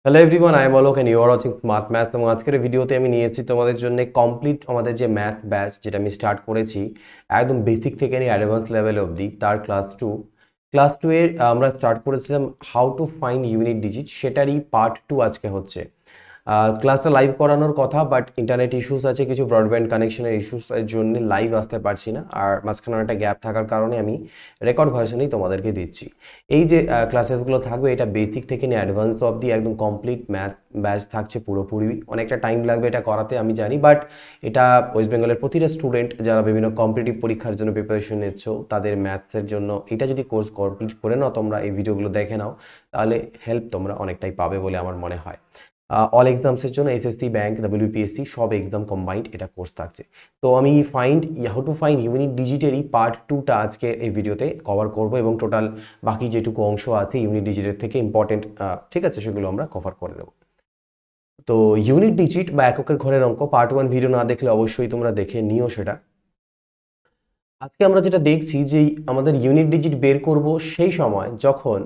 Hello everyone, I am Alok and you are watching smart maths. এবং আজকের ভিডিওতে আমি নিয়েছি তোমাদের জন্য কমপ্লিট আমাদের যে ম্যাথ ব্যাচ, যেটা আমি স্টার্ট করেছি একদম বেসিক থেকে নিয়ে অ্যাডভান্স লেভেল অবধি, তার ক্লাস টু এর আমরা স্টার্ট করেছিলাম how to find unit digit, সেটারই পার্ট 2 আজকে হচ্ছে। ক্লাসটা লাইভ করানোর কথা, বাট ইন্টারনেট ইস্যুস আছে, কিছু ব্রডব্যান্ড কানেকশনের ইস্যুসের জন্য লাইভ আসতে পারছি না। আর মাঝখানে একটা গ্যাপ থাকার কারণে আমি রেকর্ড ভার্সনেই তোমাদেরকে দিচ্ছি। এই যে ক্লাসেসগুলো থাকবে, এটা বেসিক থেকে নিয়ে অ্যাডভান্স অবধি একদম কমপ্লিট ম্যাথ ব্যাচ থাকছে পুরোপুরি। অনেকটা টাইম লাগবে এটা করাতে আমি জানি, বাট এটা ওয়েস্ট বেঙ্গলের প্রতিটা স্টুডেন্ট যারা বিভিন্ন কম্পিটিটিভ পরীক্ষার জন্য প্রিপারেশন নিচ্ছ, তাদের ম্যাথসের জন্য এটা যদি কোর্স কমপ্লিট করে নাও, তোমরা এই ভিডিওগুলো দেখে নাও, তাহলে হেল্প তোমরা অনেকটাই পাবে বলে আমার মনে হয়। অল এক্সামসের জন্য এসএসসি, ব্যাংক, ডাব্লিউপিএসসি সব এক্সাম কম্বাইন্ড এটা কোর্স থাকছে। তো আমি হাউ টু ফাইন্ড ইউনিট ডিজিটেরই পার্ট 2টা আজকে এই ভিডিওতে কভার করব, এবং টোটাল বাকি যেটুকু অংশ আছে ইউনিট ডিজিটের থেকে ইম্পর্টেন্ট, ঠিক আছে, সেগুলো আমরা কভার করে দেবো। তো ইউনিট ডিজিট বা এককের ঘরের অঙ্ক পার্ট 1 ভিডিও না দেখলে অবশ্যই তোমরা দেখে নিও সেটা। আজকে আমরা যেটা দেখছি যে আমাদের ইউনিট ডিজিট বের করব সেই সময় যখন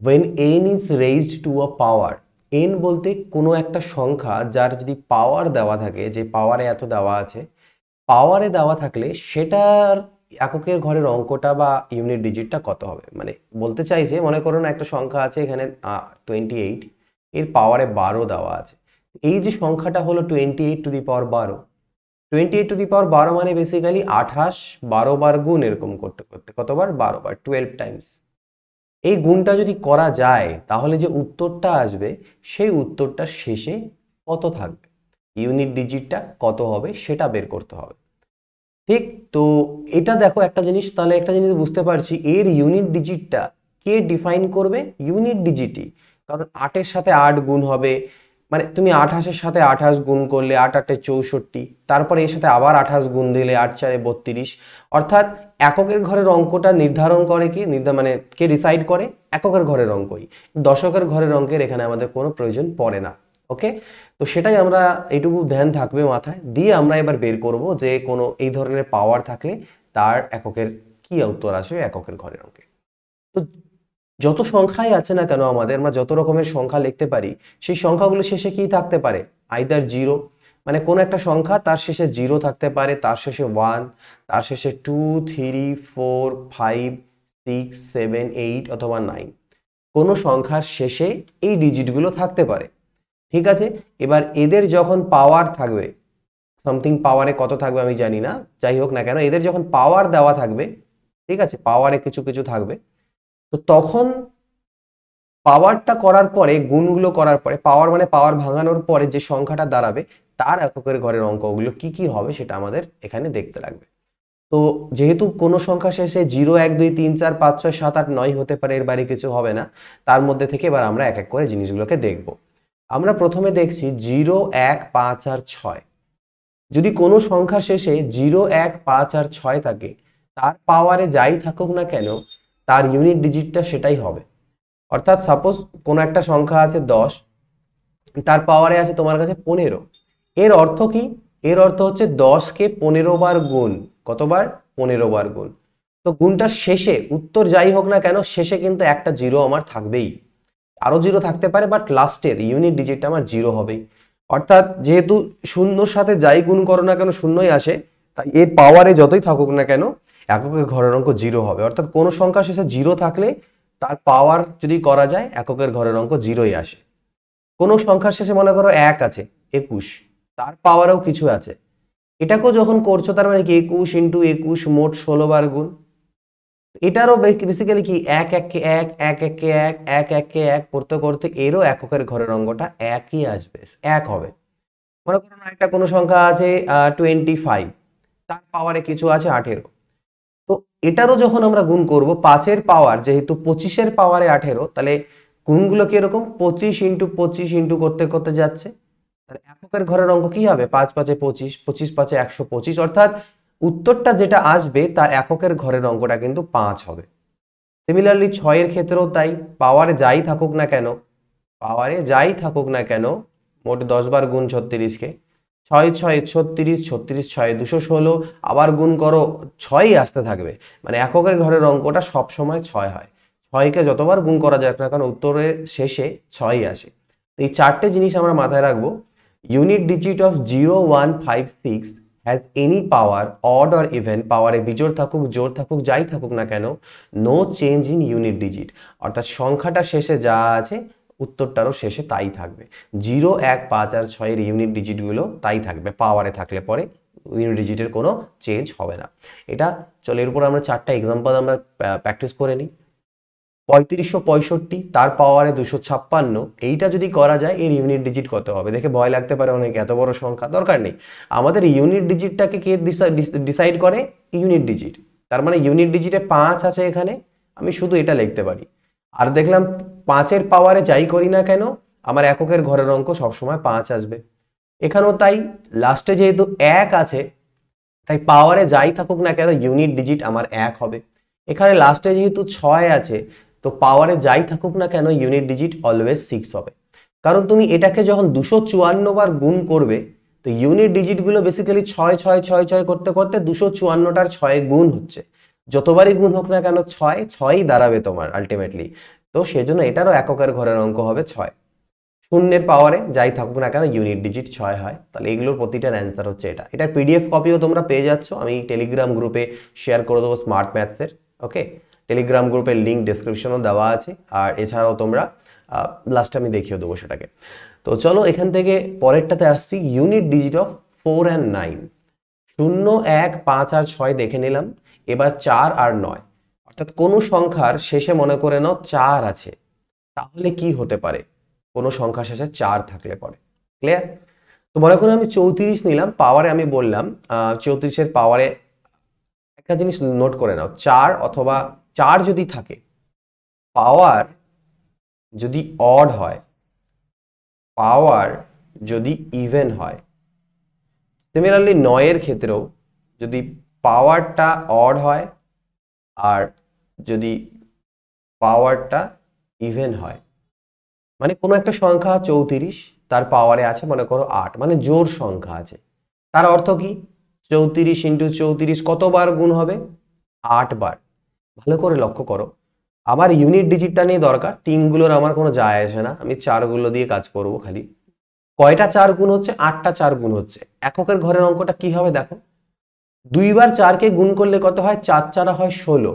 when n is raised to a power, n বলতে কোনো একটা সংখ্যা যার যদি পাওয়ার দেওয়া থাকে, যে পাওয়ারে এত দেওয়া আছে, পাওয়ারে দেওয়া থাকলে সেটার এককের ঘরের অঙ্কটা বা ইউনিট ডিজিটটা কত হবে। মানে বলতে চাইছে, মনে করো না একটা সংখ্যা আছে এখানে 28, এর পাওয়ারে 12 দেওয়া আছে। এই যে সংখ্যাটা হলো 28 to the power 12, 28 to the পাওয়ার 12 মানে বেসিক্যালি 28 12 বার গুণ, এরকম করতে করতে কতবার, 12 বার, 12 টাইমস। এই গুণটা যদি করা যায় তাহলে যে উত্তরটা আসবে সেই উত্তরটার শেষে কত থাকবে, ইউনিট ডিজিটটা কত হবে সেটা বের করতে হবে। ঠিক তো এটা দেখো একটা জিনিস, তাহলে একটা জিনিস বুঝতে পারছি, এর ইউনিট ডিজিটটা কে ডিফাইন করবে, ইউনিট ডিজিটই। কারণ 8-এর সাথে 8 গুণ হবে, মানে তুমি 28-এর সাথে 28 গুণ করলে 8-8-এ 64, তারপরে এর সাথে আবার 28 গুণ দিলে 8-4-এ 32। অর্থাৎ এককের ঘরের অঙ্কটা নির্ধারণ করে কি, মানে কে ডিসাইড করে, এককের ঘরের অঙ্কই। দশকের ঘরের অঙ্কের এখানে আমাদের কোনো প্রয়োজন পড়ে না। ওকে, তো সেটাই আমরা এইটুকু ধ্যান থাকবে মাথায় দিয়ে আমরা এবার বের করব যে কোনো এই ধরনের পাওয়ার থাকলে তার এককের কি উত্তর আসবে এককের ঘরের অঙ্কে। তো যত সংখ্যাই আছে না কেন আমাদের, আমরা যত রকমের সংখ্যা লিখতে পারি, সেই সংখ্যাগুলো শেষে কি থাকতে পারে, আইদার জিরো, মানে কোন একটা সংখ্যা তার শেষে জিরো থাকতে পারে, তার শেষে 1, তার শেষে 2, 3, 4, 5, 6, 7, 8 অথবা 9। কোনো সংখ্যার শেষে এই ডিজিটগুলো থাকতে পারে। ঠিক আছে, এবার এদের যখন পাওয়ার থাকবে, সামথিং পাওয়ারে কত থাকবে আমি জানি না, যাই হোক না কেন, এদের যখন পাওয়ার দেওয়া থাকবে, ঠিক আছে, পাওয়ারে কিছু কিছু থাকবে, তো তখন পাওয়ারটা করার পরে, গুণগুলো করার পরে, পাওয়ার মানে পাওয়ার ভাঙানোর পরে যে সংখ্যাটা দাঁড়াবে তার এককের ঘরের অঙ্কগুলো কি কি হবে সেটা আমাদের এখানে দেখতে লাগবে। তো যেহেতু কোনো সংখ্যা শেষে 0, 1, 2, 3, 4, 5, 6, 7, 8, 9 হতে পারে, এর বাইরে কিছু হবে না, তার মধ্যে থেকে এবার আমরা এক এক করে জিনিসগুলোকে দেখব। আমরা প্রথমে দেখছি 0, 1, 5 আর 6। যদি কোনো সংখ্যা শেষে 0, 1, 5 আর 6 থাকে, তার পাওয়ারে যাই থাকুক না কেন তার ইউনিট ডিজিটটা সেটাই হবে। অর্থাৎ সাপোজ কোনো একটা সংখ্যা আছে 10, তার পাওয়ারে আছে তোমার কাছে 15। এর অর্থ কি, এর অর্থ হচ্ছে 10কে 15 বার গুণ, কতবার, 15 বার গুণ। তো গুণটার শেষে উত্তর যাই হোক না কেন শেষে কিন্তু একটা জিরো আমার থাকবেই, আরো জিরো থাকতে পারে, বাট লাস্টের ইউনিট ডিজিটটা আমার জিরো হবেই। অর্থাৎ যেহেতু শূন্যর সাথে যাই গুণ করো না কেন শূন্যই আসে, তাই এর পাওয়ারে যতই থাকুক না কেন এককের ঘরের অঙ্ক জিরো হবে। অর্থাৎ কোনো সংখ্যা শেষে জিরো থাকলে তার পাওয়ার যদি করা যায় এককের ঘরের অঙ্ক জিরোই আসে। কোনো সংখ্যার শেষে মনে করো 1 আছে, 21, তার পাওয়ারেও কিছু আছে, এটাকেও যখন করছো তার মানে কি 21 ইন্টু 21 মোট 16 বার গুণ। এটারও বেসিক্যালি কি 1, 1 কে 1, 1, 1 কে 1, 1, 1 কে 1 করতে করতে এরও এককের ঘরের অঙ্কটা একই আসবে, 1 হবে। মনে করো না একটা কোনো সংখ্যা আছে 25, তার পাওয়ারে কিছু আছে 18। তো এটারও যখন আমরা গুণ করব, 5-এর পাওয়ার যেহেতু 25-এর পাওয়ারে 18, তাহলে গুণগুলো কিরকম, 25 ইন্টু 25 ইন্টু করতে করতে যাচ্ছে, তাহলে এককের ঘরের অঙ্ক কি হবে, 5 5 25, 25 5 125। অর্থাৎ উত্তরটা যেটা আসবে তার এককের ঘরের অঙ্কটা কিন্তু 5 হবে। সিমিলারলি 6-এর ক্ষেত্রেও তাই, পাওয়ারে যাই থাকুক না কেন, পাওয়ারে যাই থাকুক না কেন, মোট 10 বার গুণ 36কে, 6 6 36, 36 6 216, আবার গুণ করো, 6ই আসতে থাকবে, মানে এককের ঘরের অঙ্কটা সবসময় 6 হয়। 6কে যতবার গুণ করা যাক না কারণ উত্তরের শেষে 6ই আসে। এই চারটে জিনিস আমরা মাথায় রাখবো। Unit digit of 0156 has any power odd or even, পাওয়ারে বিজোড় থাকুক জোড় থাকুক যাই থাকুক না কেন, no change in unit digit, অর্থাৎ সংখ্যাটা শেষে যা আছে উত্তরটারও শেষে তাই থাকবে। 0, 1, 5 আর 6 এর ইউনিট ডিজিটগুলো তাই থাকবে, পাওয়ারে থাকলে পরে ইউনিট ডিজিটের কোনো চেঞ্জ হবে না। এটা চলো এর উপর আমরা চারটা এক্সাম্পল আমরা প্র্যাকটিস করে নিই। 3565 তার পাওয়ারে 256, এইটা যদি করা যায় এর ইউনিট ডিজিট কত হবে? দেখে ভয় লাগতে পারে অনেক, এত বড় সংখ্যা, দরকার নেই। আমাদের ইউনিট ডিজিটটাকে কে ডিসাইড করে? Unit digit. তার মানে ইউনিট ডিজিটে 5 আছে এখানে, আমি শুধু এটা লিখতে পারি। আর দেখলাম 5-এর পাওয়ারে যাই করি না কেন আমার এককের ঘরের অঙ্ক সবসময় 5 আসবে। এখানেও তাই, লাস্টে যেহেতু 1 আছে তাই পাওয়ারে যাই থাকুক না কেন ইউনিট ডিজিট আমার 1 হবে। এখানে লাস্টে যেহেতু 6 আছে তো পাওয়ারে যাই থাকুক না কেন ইউনিট ডিজিট অলওয়েজ 6 হবে। কারণ তুমি এটাকে যখন 254 বার গুণ করবে তো ইউনিট ডিজিটগুলো বেসিক্যালি 6 6 6 6 করতে করতে 254টার 6 গুণ হচ্ছে। যতবারই গুণ হোক না কেন 6 6ই দাঁড়াবে তোমার আলটিমেটলি। তো সেজন্য এটারও এককের ঘরের অঙ্ক হবে 6। শূন্যের পাওয়ারে যাই থাকুক না কেন ইউনিট ডিজিট 6 হয়। তাহলে এগুলোর প্রতিটার অ্যান্সার হচ্ছে এটা। এটার পিডিএফ কপিও তোমরা পেয়ে যাচ্ছ, আমি টেলিগ্রাম গ্রুপে শেয়ার করে দেবো স্মার্ট ম্যাথসের। ওকে, টেলিগ্রাম গ্রুপের লিঙ্ক ডেসক্রিপশনও দেওয়া আছে, আর এছাড়াও তোমরা লাস্টে আমি দেখিয়ে দেবো সেটাকে। তো চলো এখান থেকে পরেরটাতে আসছি, ইউনিট ডিজিট অফ 4 and 9। 0, 1, 5 আর 6 দেখে নিলাম, এবার 4 আর 9, অর্থাৎ কোনো সংখ্যার শেষে মনে করে নাও 4 আছে, তাহলে কি হতে পারে কোনো সংখ্যা শেষে 4 থাকলে পরে? ক্লিয়ার? তো মনে করো আমি 34 নিলাম, পাওয়ারে আমি বললাম 34-এর পাওয়ারে একটা জিনিস নোট করে নাও, 4 অথবা 4 যদি থাকে, পাওয়ার যদি অড হয়, পাওয়ার যদি ইভেন হয়, সিমিলারলি 9-এর ক্ষেত্রেও যদি পাওয়ারটা অড হয় আর যদি পাওয়ারটা ইভেন হয়, মানে কোনো একটা সংখ্যা 34 তার পাওয়ারে আছে মনে করো 8, মানে জোড় সংখ্যা আছে, তার অর্থ কি 34 ইন্টু 34 কতবার গুণ হবে? 8 বার। ভালো করে লক্ষ্য করো, আমার ইউনিট ডিজিটটা নিয়ে দরকার, 3গুলোর আমার কোনো যায় আসে না, আমি 4গুলো দিয়ে কাজ করব খালি। কয়টা 4 গুণ হচ্ছে? 8টা 4 গুণ হচ্ছে। এককের ঘরের অঙ্কটা কি হবে দেখো, 2 বার 4কে গুণ করলে কত হয়? 4 4 হয় 16।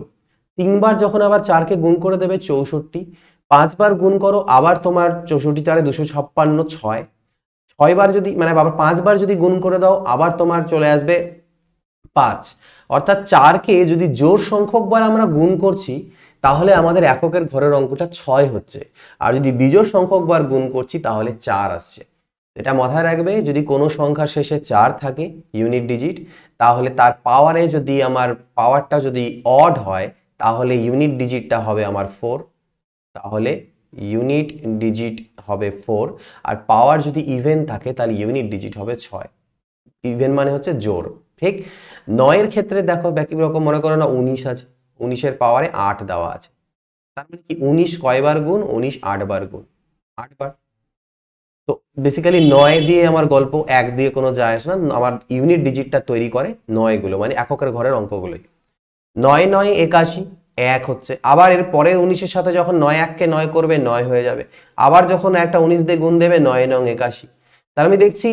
3বার যখন আবার 4কে গুণ করে দেবে 64। 5 বার গুণ করো আবার তোমার 64 4 256 6। 6 বার যদি মানে আবার 5 বার যদি গুণ করে দাও আবার তোমার চলে আসবে 5। অর্থাৎ 4কে যদি জোড় সংখ্যক বার আমরা গুণ করছি তাহলে আমাদের এককের ঘরের অঙ্কটা 6 হচ্ছে, আর যদি বিজোড় সংখ্যক বার গুণ করছি তাহলে 4 আসছে। এটা মাথায় রাখবে, যদি কোনো সংখ্যার শেষে 4 থাকে ইউনিট ডিজিট, তাহলে তার পাওয়ারে যদি আমার পাওয়ারটা যদি অড হয় তাহলে ইউনিট ডিজিটটা হবে আমার 4, তাহলে ইউনিট ডিজিট হবে 4। আর পাওয়ার যদি ইভেন থাকে তাহলে ইউনিট ডিজিট হবে 6। ইভেন মানে হচ্ছে জোড়, ঠিক? 9-এর ক্ষেত্রে দেখো একই রকম, মনে করো না 19 আছে, 19-এর পাওয়ারে 8 দেওয়া আছে, তার মানে কি 19 কয়বার গুণ? 19 8 বার গুণ, 8 বার। তো বেসিক্যালি 9 দিয়ে আমার গল্প, 1 দিয়ে কোনো যায় আসে না, আমার ইউনিট ডিজিটটা তৈরি করে 9 গুলো, মানে এককের ঘরের অঙ্কগুলোই। 9 9 81, 1 হচ্ছে। আবার এর পরে 19-এর সাথে যখন 9 1কে 9 করবে 9 হয়ে যাবে, আবার যখন একটা 19 দিয়ে গুণ দেবে 9 9 81। তার আমি দেখছি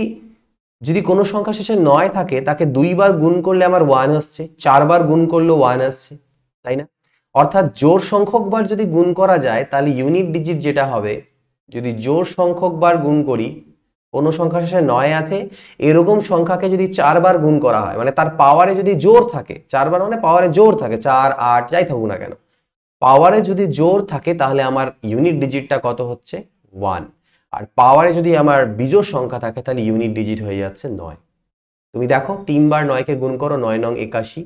যদি কোনো সংখ্যা শেষে 9 থাকে তাকে 2 বার গুণ করলে আমার 1 আসছে, 4 বার গুণ করলেও 1 আসছে, তাই না? অর্থাৎ জোড় সংখ্যক বার যদি গুণ করা যায় তাহলে ইউনিট ডিজিট যেটা হবে, যদি জোড় সংখ্যক বার গুণ করি, কোনো সংখ্যা শেষে 9 আছে এরকম সংখ্যাকে যদি 4 বার গুণ করা হয়, মানে তার পাওয়ারে যদি জোড় থাকে, 4 বার মানে পাওয়ারে জোড় থাকে, 4 8 যাই থাকুক না কেন, পাওয়ারে যদি জোড় থাকে তাহলে আমার ইউনিট ডিজিটটা কত হচ্ছে? 1। আর পাওয়ারে যদি আমার বিজোড় সংখ্যা থাকে তাহলে ইউনিট ডিজিট হয়ে যাচ্ছে 9। তুমি দেখো 3 বার 9কে গুণ করো, 9 9 81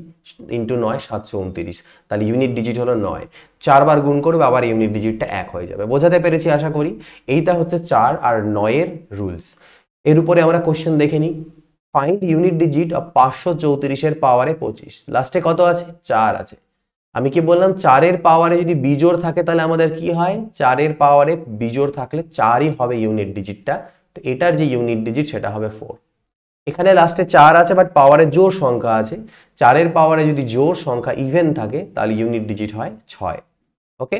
ইন্টু 9 729, তাহলে ইউনিট ডিজিট হলো 9। 4 বার গুণ করবে আবার ইউনিট ডিজিটটা 1 হয়ে যাবে। বোঝাতে পেরেছি আশা করি। এইটা হচ্ছে 4 আর 9-এর রুলস। এর উপরে আমরা কোশ্চেন দেখে নিই, ফাইন্ড ইউনিট ডিজিট অফ 534-এর পাওয়ারে 25। লাস্টে কত আছে? 4 আছে। আমি কি বললাম 4-এর পাওয়ারে যদি বিজোড় থাকে তাহলে আমাদের কি হয়? 4-এর পাওয়ারে বিজোড় থাকলে 4ই হবে ইউনিট ডিজিটটা, তো এটার যে ইউনিট ডিজিট সেটা হবে 4। এখানে লাস্টে 4 আছে বাট পাওয়ারে জোড় সংখ্যা আছে, 4-এর পাওয়ারে যদি জোড় সংখ্যা ইভেন থাকে তাহলে ইউনিট ডিজিট হয় 6। ওকে,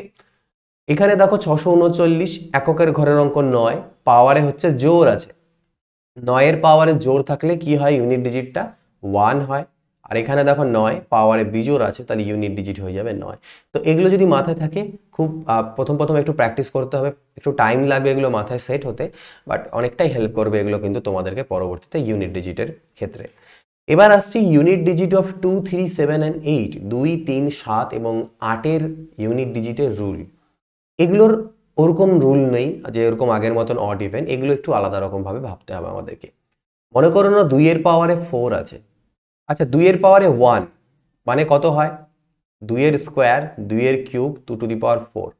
এখানে দেখো 639 এককের ঘরের অঙ্ক 9, পাওয়ারে হচ্ছে জোর আছে, 9 এর পাওয়ারে জোর থাকলে কি হয়, ইউনিট ডিজিটটা 1 হয়। আর এখানে দেখো 9 পাওয়ারে বিজোড় আছে, তাহলে ইউনিট ডিজিট হয়ে যাবে 9। তো এগুলো যদি মাথায় থাকে, খুব প্রথম প্রথম একটু প্র্যাকটিস করতে হবে, একটু টাইম লাগবে এগুলো মাথায় সেট হতে, বাট অনেকটাই হেল্প করবে এগুলো কিন্তু তোমাদেরকে পরবর্তীতে ইউনিট ডিজিটের ক্ষেত্রে। এবার আসছি ইউনিট ডিজিট অফ 2, 3, 7 অ্যান্ড 8, 2, 3, 7 এবং 8-এর ইউনিট ডিজিটের রুল। এগুলোর ওরকম রুল নেই যে ওরকম আগের মতন অড ইভেন, এগুলো একটু আলাদা রকম ভাবে ভাবতে হবে আমাদেরকে। মনে করো না 2 এর পাওয়ারে 4 আছে, আচ্ছা 2 এর পাওয়ারে 1 মানে কত হয়, 2 এর স্কোয়ার, 2 এর কিউব, 2 টু দি পাওয়ার 4।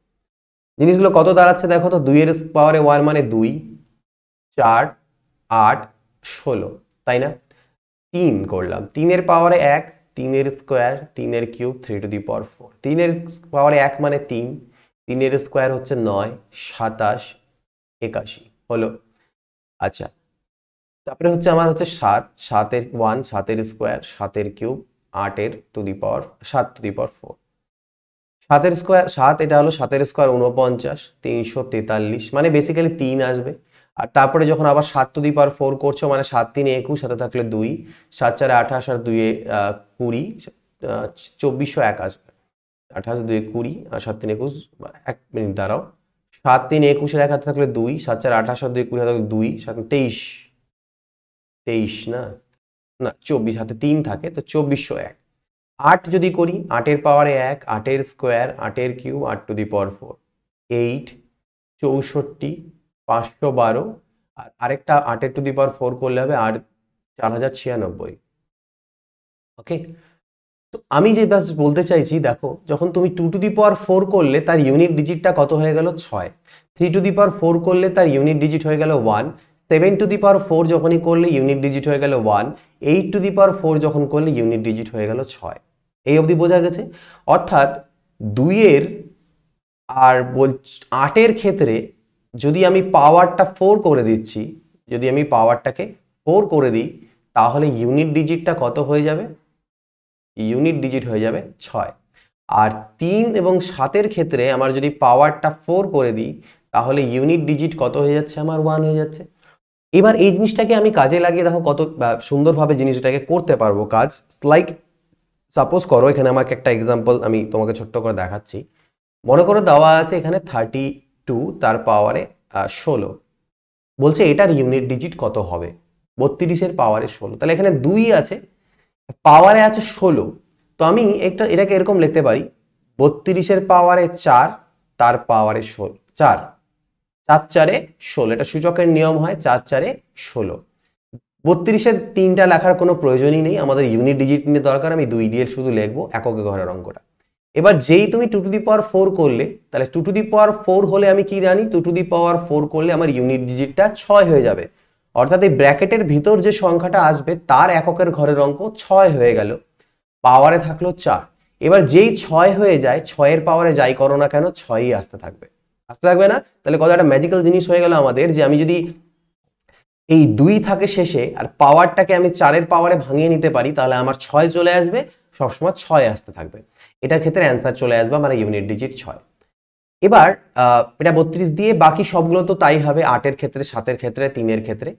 জিনিসগুলো কত দাঁড়াচ্ছে দেখো তো, 2 এর পাওয়ারে 1 মানে 2, 4, 8, 16, তাই না? 3 করলাম, 3 এর পাওয়ারে 1, 3 এর স্কোয়ার, 3 এর কিউব, 3 টু দি পাওয়ার 4। 3 এর পাওয়ারে 1 মানে 3, 3 এর স্কোয়ার হচ্ছে 9, 27, 81 হলো। আচ্ছা, তারপরে হচ্ছে আমার হচ্ছে 7, 7 এর 1, 7 এর স্কোয়ার, 7 এর কিউব, 8 এর to the power 7 to the পাওয়ার 4। 7 এর স্কোয়ার 7, এটা হলো 7 এর স্কোয়ার 49, 343, মানে বেসিক্যালি 3 আসবে। আর তারপরে যখন আবার 7 টু দি পাওয়ার 4 করছো মানে 7 3 21, সাথে থাকলে 2, 7 4 28 আর 2 20, 2401 আসবে। 28 2 20 আর 7 3 21, 1 মিনিট দাঁড়াও, 7 3 21 এর 1 হাতে থাকলে 2, 7 4 28 আর 2 20 হাতে থাকলে 2, 7 23, 23 না, না 24 হাতে 3 থাকে, তো 2401। 8 যদি করি, 8 এর পাওয়ারে 1, 8 এর স্কোয়ার, 8 এর কিউব, 8 টু দি পাওয়ার 4, 8, 64, 512, আর আরেকটা 8 এর টু দি পাওয়ার 4 করলে হবে 8 4096। ওকে, তো আমি যে বাস বলতে চাইছি, দেখো যখন তুমি 2 টু দি পাওয়ার 4 করলে তার ইউনিট ডিজিটটা কত হয়ে গেল, 6। 3 টু দি পাওয়ার 4 করলে তার ইউনিট ডিজিট হয়ে গেল 1। 7 টু দি পাওয়ার 4 যখনই করলে ইউনিট ডিজিট হয়ে গেল 1। 8 টু দি পাওয়ার 4 যখন করলে ইউনিট ডিজিট হয়ে গেল 6। এই অবধি বোঝা গেছে? অর্থাৎ 2 এর আর 8 এর ক্ষেত্রে যদি আমি পাওয়ারটা 4 করে দিচ্ছি, যদি আমি পাওয়ারটাকে 4 করে দিই, তাহলে ইউনিট ডিজিটটা কত হয়ে যাবে, ইউনিট ডিজিট হয়ে যাবে 6। আর 3 এবং 7 এর ক্ষেত্রে আমার যদি পাওয়ারটা 4 করে দিই, তাহলে ইউনিট ডিজিট কত হয়ে যাচ্ছে, আমার 1 হয়ে যাচ্ছে। এবার এই জিনিসটাকে আমি কাজে লাগিয়ে দেখো কত সুন্দরভাবে জিনিসটাকে করতে পারবো কাজ। লাইক সাপোজ করো, এখানে আমাকে একটা এক্সাম্পল আমি তোমাকে ছোট্ট করে দেখাচ্ছি। মনে করো দেওয়া আছে এখানে 32 তার পাওয়ারে 16, বলছে এটার ইউনিট ডিজিট কত হবে, 32 এর পাওয়ারে 16, তাহলে এখানে 2 আছে, পাওয়ারে আছে 16। তো আমি এটাকে এরকম লিখতে পারি, 32 এর পাওয়ারে 4 তার পাওয়ারে 16, 4 4 4 16, এটা সূচকের নিয়ম হয়, 4 4 16। 32 এর 3টা লেখার কোনো প্রয়োজনই নেই, আমাদের ইউনিট ডিজিট নিয়ে দরকার, আমি 2 দিয়ে শুধু লিখবো এককে ঘরের অঙ্কটা। এবার যেই তুমি 2 টু দি পাওয়ার 4 করলে, তাহলে 2 টু দি পাওয়ার 4 হলে আমি কি জানি, 2 টু দি পাওয়ার 4 করলে আমার ইউনিট ডিজিটটা 6 হয়ে যাবে। অর্থাৎ এই ব্র্যাকেটের ভিতর যে সংখ্যাটা আসবে তার এককের ঘরের অঙ্ক 6 হয়ে গেল, পাওয়ারে থাকলো 4। এবার যেই 6 হয়ে যায়, 6 এর পাওয়ারে যাই করো না কেন, 6ই আসতে থাকবে, আসতে থাকবে না? তাহলে কত একটা ম্যাজিক্যাল জিনিস হয়ে গেল আমাদের, যে আমি যদি এই 2 থাকে শেষে আর পাওয়ারটাকে আমি 4 এর পাওয়ারে ভাঙিয়ে নিতে পারি, তাহলে আমার 6 চলে আসবে, সবসময় 6 আসতে থাকবে। এটার ক্ষেত্রে অ্যান্সার চলে আসবে আমার ইউনিট ডিজিট 6। এবার এটা 32 দিয়ে, বাকি সবগুলো তো তাই হবে, 8 এর ক্ষেত্রে, 7 এর ক্ষেত্রে, 3 এর ক্ষেত্রে।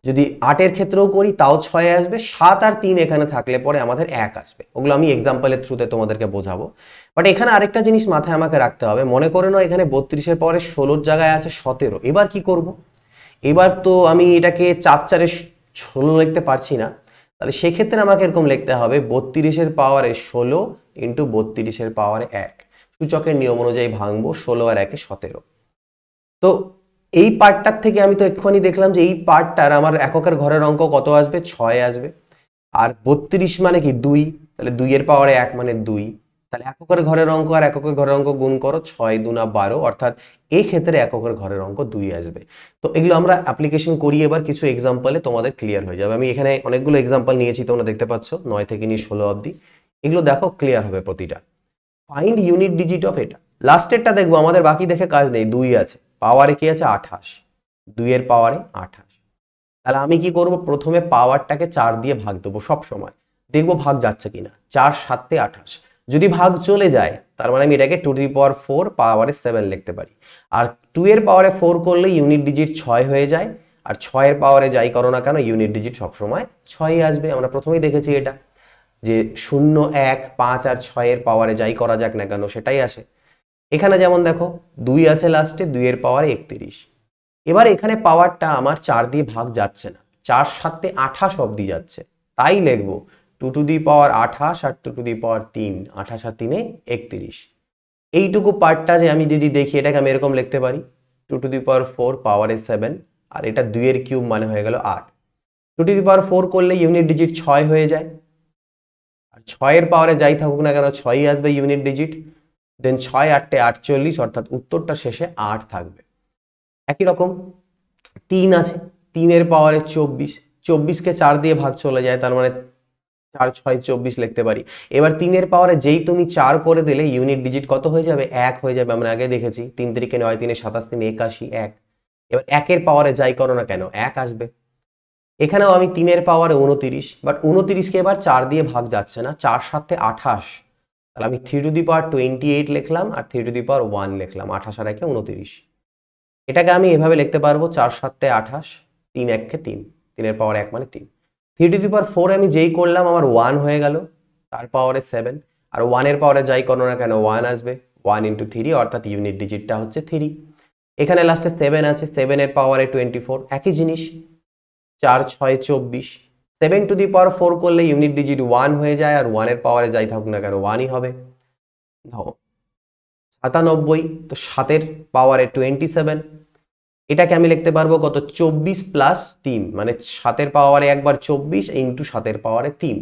যদি 8 এর ক্ষেত্রেও করি তাও 6 আসবে, 7 আর 3 এখানে থাকলে পরে আমাদের 1 আসবে। ওগুলো আমি এক্সাম্পলের থ্রুতে তোমাদেরকে বোঝাবো। বাট এখানে আরেকটা জিনিস মাথায় আমাকে রাখতে হবে, মনে করে নাও এখানে 32 এর পরে 16 জায়গায় আছে 17, এবার কি করব? এবার তো আমি এটাকে 4 4 16 লিখতে পারছি না, তাহলে সেক্ষেত্রে আমাকে এরকম লিখতে হবে 32 এর পাওয়ারে 16 ইন্টু 32 এর পাওয়ারে 1, সূচকের নিয়ম অনুযায়ী ভাঙবো, 16 আর 1 17। তো এই পার্টটার থেকে আমি তো এক্ষুনি দেখলাম যে এই পার্টটার আমার এককের ঘরের অঙ্ক কত আসবে, 6 আসবে। আর 32 মানে কি 2, তাহলে 2 এর পাওয়ারে 1 মানে 2, তাহলে এককের ঘরের অঙ্ক আর এককের ঘরের অঙ্ক গুণ করো, 6 2 12, অর্থাৎ এই ক্ষেত্রে এককের ঘরের অঙ্ক 2 আসবে। তো এগুলো আমরা অ্যাপ্লিকেশন করি, এবার কিছু এক্সাম্পলে তোমাদের ক্লিয়ার হয়ে যাবে। আমি এখানে অনেকগুলো এক্সাম্পল নিয়েছি, তোমরা দেখতে পাচ্ছ 9 থেকে নিয়ে 16 অবধি, এগুলো দেখো ক্লিয়ার হবে প্রতিটা। ফাইন্ড ইউনিট ডিজিট অফ এটা, লাস্টেরটা দেখবো, আমাদের বাকি দেখে কাজ নেই। 2 আছে, পাওয়ারে কি আছে 28, 2 এর পাওয়ারে 28। তাহলে আমি কি করব, প্রথমে পাওয়ারটাকে 4 দিয়ে ভাগ দেবো সব সময়, দেখবো ভাগ যাচ্ছে কিনা। 4 7 28, যদি ভাগ চলে যায় তার মানে আমি এটাকে 2^4 পাওয়ারে 7 লিখতে পারি। আর 2 এর পাওয়ারে 4 করলে ইউনিট ডিজিট 6 হয়ে যায়, আর 6 এর পাওয়ারে যাই করো না কেন ইউনিট ডিজিট সবসময় 6ই আসবে। আমরা প্রথমেই দেখেছি এটা যে 0, 1, 5 আর 6 এর পাওয়ারে যাই করা যাক না কেন সেটাই আসে। এখানে যেমন দেখো 2 আছে লাস্টে, 2 এর পাওয়ারে 31। এবার এখানে পাওয়ারটা আমার 4 দিয়ে ভাগ যাচ্ছে না, 4 7 28 অবধি যাচ্ছে, তাই লিখবো 2^28 আর 2^3, 28 আর 3 31। এইটুকু পার্টটা যে আমি যদি দেখি এটাকে আমি এরকম লিখতে পারি 2^4 পাওয়ারে 7, আর এটা 2 এর কিউব মানে হয়ে গেল 8। 2^4 করলে ইউনিট ডিজিট 6 হয়ে যায়, আর 6 এর পাওয়ারে যাই থাকুক না কেন 6ই আসবে ইউনিট ডিজিট। দেন 6 8 48, অর্থাৎ উত্তরটা শেষে 8 থাকবে। একই রকম 3 আছে, 3 এর পাওয়ারে 24, 24কে 4 দিয়ে ভাগ চলে যায়, তার মানে 4 6 24 লিখতে পারি। এবার 3 এর পাওয়ারে যেই তুমি 4 করে দিলে ইউনিট ডিজিট কত হয়ে যাবে, 1 হয়ে যাবে। আমরা আগে দেখেছি 3 3 9 3 27 3 81 1। এবার 1 এর পাওয়ারে যাই করো না কেন 1 আসবে। এখানেও আমি 3 এর পাওয়ারে 29, বাট 29কে এবার 4 দিয়ে ভাগ যাচ্ছে না, 4 7 28, তাহলে আমি 3^28 লিখলাম আর 3^1 লিখলাম, 28 আর 1 29। এটাকে আমি এভাবে লিখতে পারবো 4 7 28, 3 1 3, 3 এর পাওয়ার 1 মানে 3। 3^4 আমি যেই করলাম আমার 1 হয়ে গেল, তার পাওয়ারে 7, আর 1 এর পাওয়ারে যাই করো না কেন 1 আসবে, 1 × 3, অর্থাৎ ইউনিট ডিজিটটা হচ্ছে 3। এখানে লাস্টে 7 আছে, 7 এর পাওয়ারে 24, একই জিনিস 4 6 24। 7^4 করলে ইউনিট ডিজিট 1 হয়ে যায়, আর 1 এর পাওয়ারে যাই থাকুক না কেন 1ই হবে। ধরো 97, তো 7 এর পাওয়ারে 27, এটাকে আমি লিখতে পারবো কত 24 + 3, মানে 7 এর পাওয়ারে একবার 24 × 7 এর পাওয়ারে 3।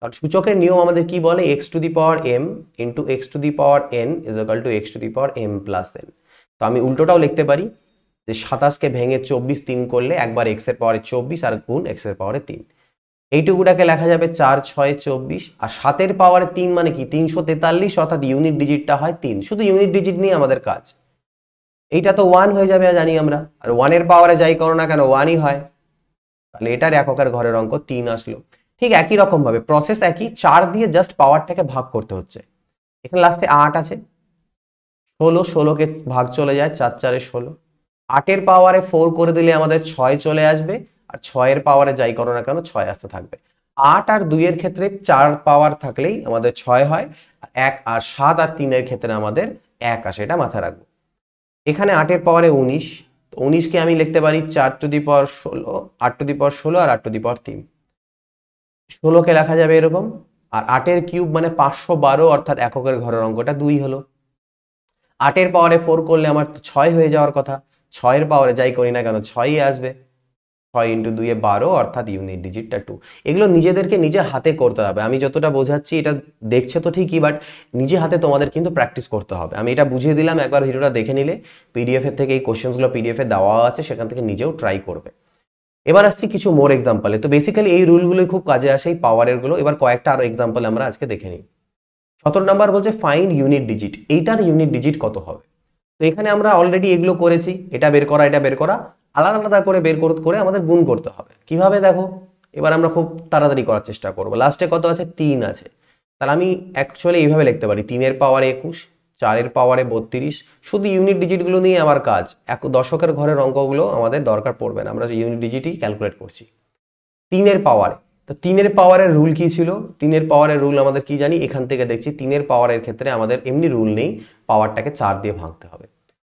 আর সূচকের নিয়ম আমাদের কি বলে, x⁴ m × x⁴n = x⁴m + n। তো আমি উল্টোটাও লিখতে পারি যে 27কে ভেঙে 24 3 করলে একবার x এর পাওয়ারে 24 আর গুণ x এর পাওয়ারে 3। এইটুকুটাকে লেখা যাবে 4 6 24, আর 7 এর পাওয়ারে 3 মানে কি 343, অর্থাৎ ইউনিট ডিজিটটা হয় 3। শুধু ইউনিট ডিজিট নিয়ে আমাদের কাজ। এইটা তো 1 হয়ে যাবে জানি আমরা, আর 1 এর পাওয়ারে যাই করো না কেন 1ই হয়, তাহলে এটার এককের ঘরের অঙ্ক 3 আসলো। ঠিক একই রকম ভাবে প্রসেস একই, 4 দিয়ে জাস্ট পাওয়ারটাকে ভাগ করতে হচ্ছে। এখানে লাস্টে 8 আছে, 16কে ভাগ চলে যায় 4 4 16। 8 এর পাওয়ারে 4 করে দিলে আমাদের 6 চলে আসবে, আর 6 এর পাওয়ারে যাই করো না কেন 6 আসতে থাকবে। 8 আর 2 এর ক্ষেত্রে 4 পাওয়ার থাকলেই আমাদের 6 হয়, 1 আর 7 আর 3 এর ক্ষেত্রে আমাদের 1 আসে, এটা মাথায় রাখবো। এখানে 8 এর পাওয়ারে 19, তো 19কে আমি লিখতে পারি 4^16, 8^16 আর 8^3। 16কে লেখা যাবে এরকম, আর 8 এর কিউব মানে 512, অর্থাৎ এককের ঘরের অঙ্কটা 2 হলো। 8 এর পাওয়ারে 4 করলে আমার 6 হয়ে যাওয়ার কথা, 6 এর পাওয়ারে যাই করি না কেন 6ই আসবে, 6 × 2 = 12, অর্থাৎ ইউনিট ডিজিটটা 2। এগুলো নিজেদেরকে নিজে হাতে করতে হবে। আমি যতটা বোঝাচ্ছি এটা দেখছে তো ঠিকই, বাট নিজে হাতে তোমাদের কিন্তু প্র্যাকটিস করতে হবে। আমি এটা বুঝিয়ে দিলাম, একবার ভিডিওটা দেখে নিলে পিডিএফ এর থেকে এই কোশ্চেনগুলো পিডিএফ এ দেওয়া আছে, সেখান থেকে নিজেও ট্রাই করবে। এবার আসছি কিছু মোর এক্সাম্পলে। তো বেসিক্যালি এই রুলগুলোই খুব কাজে আসে, এই পাওয়ারের গুলো। এবার কয়েকটা আরো এক্সাম্পল আমরা আজকে দেখে নিই। 17 নাম্বার বলছে ফাইন্ড ইউনিট ডিজিট, এইটার ইউনিট ডিজিট কত হবে। তো এখানে আমরা অলরেডি এগুলো করেছি, এটা বের করা এটা বের করা, আলাদা আলাদা করে বের করে আমাদের গুণ করতে হবে। কিভাবে দেখো, এবার আমরা খুব তাড়াতাড়ি করার চেষ্টা করব। লাস্টে কত আছে 3 আছে, তাহলে আমি অ্যাকচুয়ালি এইভাবে লিখতে পারি 3 এর পাওয়ারে 21, 4 এর পাওয়ারে 32। শুধু ইউনিট ডিজিটগুলো নিয়ে আমার কাজ, দশকের ঘরের অঙ্কগুলো আমাদের দরকার পড়বে না, আমরা ইউনিট ডিজিটই ক্যালকুলেট করছি 3 এর পাওয়ারে। তো 3 এর পাওয়ারের রুল কি ছিল, 3 এর পাওয়ারের রুল আমাদের কি জানি, এখান থেকে দেখছি 3 এর পাওয়ারের ক্ষেত্রে আমাদের এমনি রুল নেই, পাওয়ারটাকে 4 দিয়ে ভাঙতে হবে।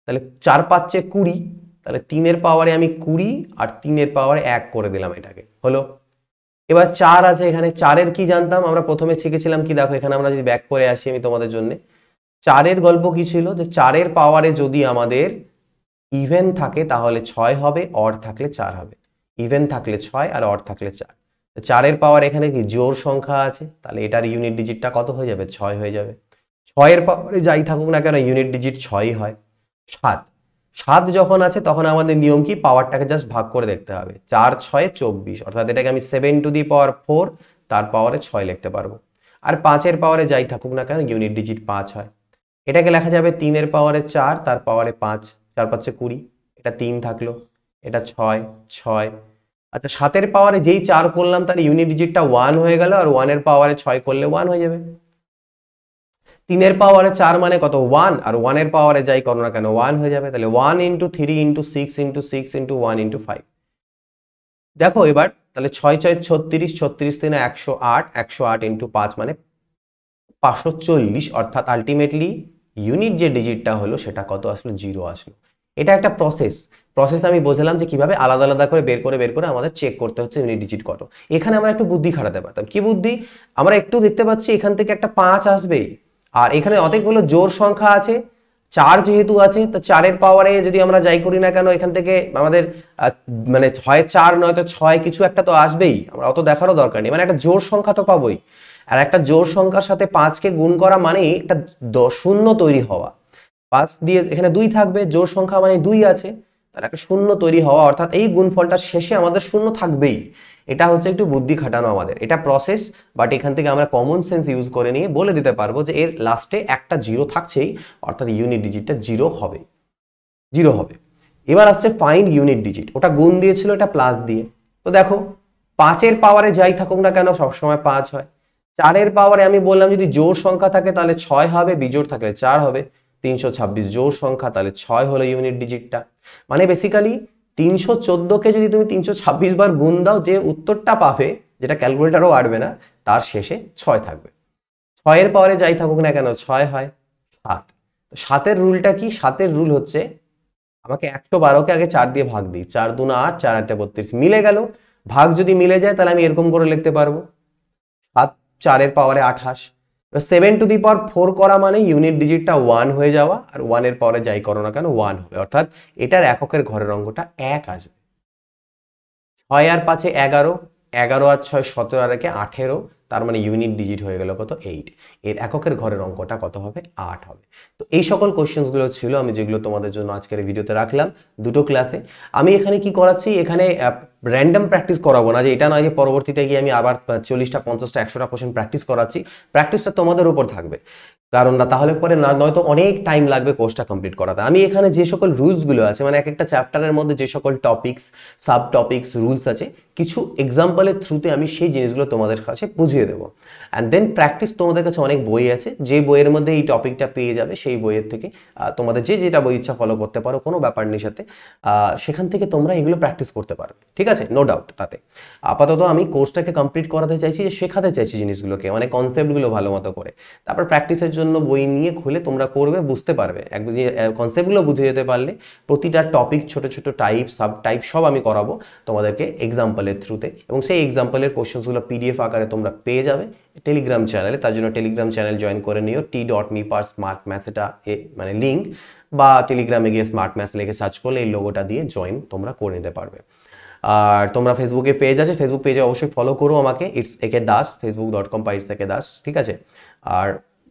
তাহলে 4 5 20, তাহলে 3 এর পাওয়ারে আমি 20 আর 3 এর পাওয়ারে 1 করে দিলাম, এটাকে হলো। এবার 4 আছে, এখানে 4 এর কি জানতাম আমরা প্রথমে শিখেছিলাম কি, দেখো এখানে আমরা যদি ব্যাক করে আসি আমি তোমাদের জন্য, 4 এর গল্প কি ছিল, যে 4 এর পাওয়ারে যদি আমাদের ইভেন থাকে তাহলে 6 হবে, অড থাকলে 4 হবে। ইভেন থাকলে 6 আর অড থাকলে 4। 4 এর পাওয়ার এখানে কি জোড় সংখ্যা আছে, তাহলে এটার ইউনিট ডিজিটটা কত হয়ে যাবে, 6 হয়ে যাবে। 6 এর পাওয়ারে যাই থাকুক না কেন ইউনিট ডিজিট 6ই হয়। 7 যখন আছে তখন আমাদের নিয়ম কি, পাওয়ারটাকে জাস্ট ভাগ করে দেখতে হবে। 4 6 24, অর্থাৎ এটাকে আমি 7^4 তার পাওয়ারে 6 লিখতে পারবো। আর 5 এর পাওয়ারে যাই থাকুক না কেন ইউনিট ডিজিট 5 হয়। এটাকে লেখা যাবে 3 এর পাওয়ারে 4 তার পাওয়ারে 5, 4 5 20, এটা 3 থাকলো, এটা 6 6। আচ্ছা 7 এর পাওয়ারে যেই 4 করলাম তার ইউনিট ডিজিটটা 1 হয়ে গেল, আর 1 এর পাওয়ারে 6 করলে 1 হয়ে যাবে। 3 এর পাওয়ারে 4 মানে কত 1, আর 1 এর পাওয়ারে যাই করো না কেন 1 হয়ে যাবে। তাহলে 1 × 3 × 6 × 6 × 1 × 5। দেখো এবার তাহলে 6 6 36, 36 3 108, 108 × 5 মানে 540, অর্থাৎ আলটিমেটলি ইউনিট যে ডিজিটটা হলো সেটা কত আসলো, 0 আসলো। এটা একটা প্রসেস আমি বোঝালাম যে কিভাবে আলাদা আলাদা করে বের করে আমাদের চেক করতে হচ্ছে ইউনিট ডিজিট কত। এখানে আমরা একটু বুদ্ধি খাটাতে পারতাম। কি বুদ্ধি? আমরা একটু দেখতে পাচ্ছি এখান থেকে একটা 5 আসবেই, আর এখানে অনেকগুলো জোড় সংখ্যা আছে, 4 যেহেতু আছে তো 4-এর পাওয়ারে যদি আমরা যাই করি না কেন এখান থেকে আমাদের মানে হয় 4 নয়তো 6 কিছু একটা তো আসবেই, আমরা অত দেখারও দরকার নেই, মানে একটা জোড় সংখ্যা তো পাবোই। আর একটা জোড় সংখ্যার সাথে 5কে গুণ করা মানে একটা শূন্য তৈরি হওয়া। 5 দিয়ে এখানে 2 থাকবে, জোড় সংখ্যা মানে 2 আছে, তার একটা শূন্য তৈরি হওয়া, অর্থাৎ এই গুণফলটার শেষে আমাদের শূন্য থাকবেই। এটা হচ্ছে একটু বুদ্ধি খাটানো আমাদের, এটা প্রসেস, বাট এখান থেকে আমরা কমন সেন্স ইউজ করে নিয়ে বলে দিতে পারবো যে এর লাস্টে একটা 0 থাকছেই, অর্থাৎ ইউনিট ডিজিটটা 0 হবে। এবার আসছে ফাইন্ড ইউনিট ডিজিট। ওটা গুণ দিয়েছিল, এটা প্লাস দিয়ে। তো দেখো 5-এর পাওয়ারে যাই থাকুক না কেন সবসময় 5 হয়। 4-এর পাওয়ারে আমি বললাম যদি জোড় সংখ্যা থাকে তাহলে 6 হবে, বিজোড় থাকলে 4 হবে। 326 জোড় সংখ্যা, তাহলে 6 হলো ইউনিট ডিজিটটা। মানে বেসিক্যালি 314কে যদি তুমি 326 বার গুণ দাও, যে উত্তরটা পাবে, যেটা ক্যালকুলেটারও আটবে না, তার শেষে 6 থাকবে। 6-এর পাওয়ারে যাই থাকুক না কেন 6 হয়। 7, তো 7-এর রুলটা কি? 7-এর রুল হচ্ছে আমাকে 112কে আগে 4 দিয়ে ভাগ দিই, 4 2 8, 4 8 32, মিলে গেল। ভাগ যদি মিলে যায় তাহলে আমি এরকম করে লিখতে পারবো 7 4-এর পাওয়ারে 28। 7^4 করা মানে ইউনিট ডিজিটটা 1 হয়ে যাওয়া, আর 1-এর পাওয়ারে যাই করো না কেন 1 হবে, অর্থাৎ এটার এককের ঘরের অঙ্কটা 1 আসবে। 6 আর 5-এ 11, 11 আর 6 17 আর 1-এ 18, তার মানে ইউনিট ডিজিট হয়ে গেল কত 8। এর এককের ঘরের অঙ্কটা কত হবে? 8 হবে। তো এই সকল কোশ্চেন্সগুলো ছিল আমি যেগুলো তোমাদের জন্য আজকের ভিডিওতে রাখলাম দুটো ক্লাসে। আমি এখানে কি করাচ্ছি, এখানে র্যান্ডম প্র্যাকটিস করাবো না, যে এটা নয় যে পরবর্তীতে গিয়ে আমি আবার 40টা 50টা 100টা কোশ্চেন প্র্যাকটিস করাচ্ছি। প্র্যাকটিসটা তোমাদের উপর থাকবে, কারণ না তাহলে পরে না নয়তো অনেক টাইম লাগবে কোর্সটা কমপ্লিট করাতে। আমি এখানে যে সকল রুলসগুলো আছে, মানে এক একটা চ্যাপ্টারের মধ্যে যে সকল টপিকস, সাব টপিকস, রুলস আছে, কিছু এক্সাম্পলের থ্রুতে আমি সেই জিনিসগুলো তোমাদের কাছে বুঝিয়ে দেবো। অ্যান্ড দেন প্র্যাকটিস, তোমাদের কাছে অনেক বই আছে, যে বইয়ের মধ্যে এই টপিকটা পেয়ে যাবে, সেই বইয়ের থেকে তোমাদের যে যেটা বই ইচ্ছা ফলো করতে পারো, কোনো ব্যাপার নেই সাথে, সেখান থেকে তোমরা এগুলো প্র্যাকটিস করতে পারবে, ঠিক আছে? No doubt. তাতে আপাতত আমি কোর্সটাকে কমপ্লিট করাতে চাইছি, যে শেখাতে চাইছি জিনিসগুলোকে, মানে কনসেপ্টগুলো ভালো মতো করে। তারপর প্র্যাকটিসের জন্য বই নিয়ে খুলে তোমরা করবে, বুঝতে পারবে। একবার যে কনসেপ্টগুলো বুঝে যেতে পারলে প্রতিটা টপিক, ছোট ছোট টাইপ, সাব টাইপ সব আমি করাবো তোমাদেরকে এক্সাম্পলের থ্রুতে, এবং সেই এক্সাম্পলের কোশ্চেন্সগুলো পিডিএফ আকারে তোমরা পেয়ে যাবে টেলিগ্রাম চ্যানেলে। তার জন্য টেলিগ্রাম চ্যানেল জয়েন করে নিও, t.me/smartmaths, এটা মানে লিঙ্ক, বা টেলিগ্রামে গিয়ে স্মার্ট ম্যাথস লিখে সার্চ করলে এই লোগোটা দিয়ে জয়েন তোমরা করে নিতে পারবে। আর তোমরা ফেসবুকে পেজ আছে, ফেসবুক পেজে অবশ্যই ফলো করো আমাকে, ইটস একে দাস, facebook.com/its_eke_das, ঠিক আছে? আর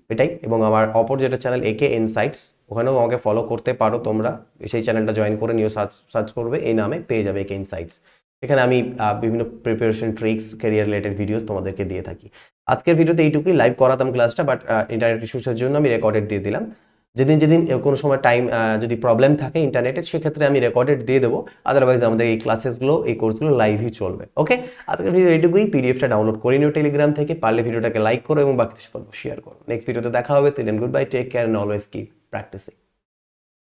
এটাই, এবং আমার অপর যেটা চ্যানেল একে ইনসাইটস, ওখানেও আমাকে ফলো করতে পারো তোমরা। সেই চ্যানেলটা জয়েন করে নিও, সার্চ করবে এই নামে, পেয়ে যাবে একে ইনসাইটস। এখানে আমি বিভিন্ন preparation tricks, career related videos তোমাদেরকে দিয়ে থাকি। আজকের ভিডিওতে এইটুকুই, লাইভ করাতাম ক্লাসটা, বাট ইন্টারনেট ইস্যুসের জন্য আমি রেকর্ডেড দিয়ে দিলাম। যেদিন কোনো সময় টাইম যদি প্রবলেম থাকে ইন্টারনেটের, সেক্ষেত্রে আমি রেকর্ডেড দিয়ে দেবো। আদারওয়াইজ আমাদের এই ক্লাসেসগুলো, এই কোর্সগুলো লাইভই চলবে। ওকে, আজকের ভিডিও এইটুকুই। পিডিএফটা ডাউনলোড করে নিও টেলিগ্রাম থেকে, পারলে ভিডিওটাকে লাইক করো এবং বাকিদের সাথে শেয়ার করো। নেক্সট ভিডিওতে দেখা হবে। Till then good bye, take care, and always keep practising.